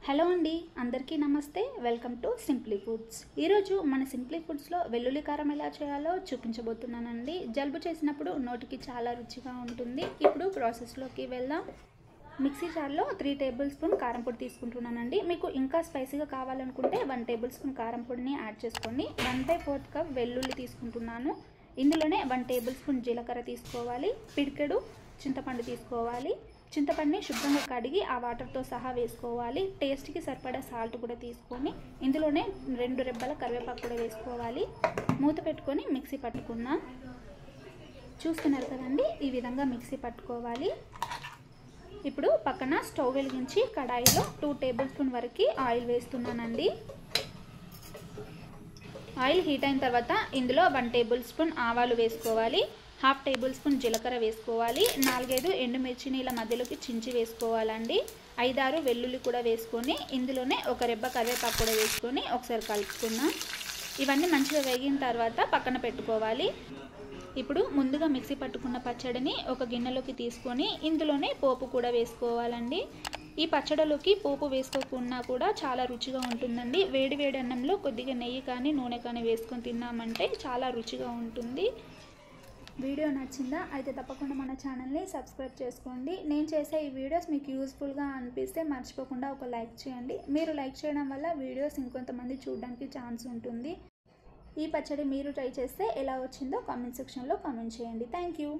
Hello అండి, అందరికీ నమస్తే. Welcome to simply foods. ఈరోజు మన సింప్లీ ఫుడ్స్లో వెల్లుల్లి కారం ఎలా చేయాలో చూపించబోతున్నానండి. జలుబు చేసినప్పుడు నోటికి చాలా రుచిగా ఉంటుంది. ఇప్పుడు ప్రాసెస్లోకి వెళ్దాం. మిక్సీ జార్లో 3 టేబుల్ స్పూన్ కారం పొడి తీసుకుంటున్నానండి. మీకు ఇంకా స్పైసీగా కావాలనుకుంటే 1 టేబుల్ స్పూన్ కారం పొడిని యాడ్ చేసుకోండి. 1/4 కప్ వెల్లుల్లి తీసుకుంటున్నాను. ఇందులోనే 1 టేబుల్ స్పూన్ జీలకర్ర తీసుకోవాలి. పిడికెడు చింతపండు తీసుకోవాలి. చింతపండుని శుభ్రంగా కడిగి ఆ వాటర్తో సహా వేసుకోవాలి. టేస్ట్కి సరిపడా సాల్ట్ కూడా తీసుకొని ఇందులోనే 2 రెబ్బల కరివేపాకు కూడా వేసుకోవాలి. మూత పెట్టుకొని మిక్సీ పట్టుకుందాం. చూస్తున్నారు కదండి, ఈ విధంగా మిక్సీ పట్టుకోవాలి. ఇప్పుడు పక్కన స్టవ్ వెలిగించి కడాయిలో 2 టేబుల్ స్పూన్ వరకు ఆయిల్ వేస్తున్నానండి. ఆయిల్ హీట్ అయిన తర్వాత ఇందులో 1 టేబుల్ స్పూన్ ఆవాలు వేసుకోవాలి. 1/2 టేబుల్ స్పూన్ జీలకర్ర వేసుకోవాలి. 4-5 ఎండుమిర్చిని ఇలా మధ్యలోకి చించి వేసుకోవాలండి. 5-6 వెల్లుల్లి కూడా వేసుకొని ఇందులోనే 1 రెబ్బ కరివేపాకు కూడా వేసుకొని ఒకసారి కలుపుకుందాం. ఇవన్నీ మంచిగా వేగిన తర్వాత పక్కన పెట్టుకోవాలి. ఇప్పుడు ముందుగా మిక్సీ పట్టుకున్న పచ్చడిని ఒక గిన్నెలోకి తీసుకొని ఇందులోనే పోపు కూడా వేసుకోవాలండి. ఈ పచ్చడిలోకి పోపు వేసుకోకుండా కూడా చాలా రుచిగా ఉంటుందండి. వేడి వేడి అన్నంలో కొద్దిగా నెయ్యి కానీ నూనె కానీ వేసుకొని తిన్నామంటే చాలా రుచిగా ఉంటుంది. వీడియో నచ్చిందా? అయితే తప్పకుండా మన ఛానల్ని సబ్స్క్రైబ్ చేసుకోండి. నేను చేసే ఈ వీడియోస్ మీకు యూస్ఫుల్గా అనిపిస్తే మర్చిపోకుండా ఒక లైక్ చేయండి. మీరు లైక్ చేయడం వల్ల వీడియోస్ ఇంకొంతమంది చూడడానికి ఛాన్స్ ఉంటుంది. ఈ పచ్చడి మీరు ట్రై చేస్తే ఎలా వచ్చిందో కామెంట్ సెక్షన్లో కామెంట్ చేయండి. Thank you.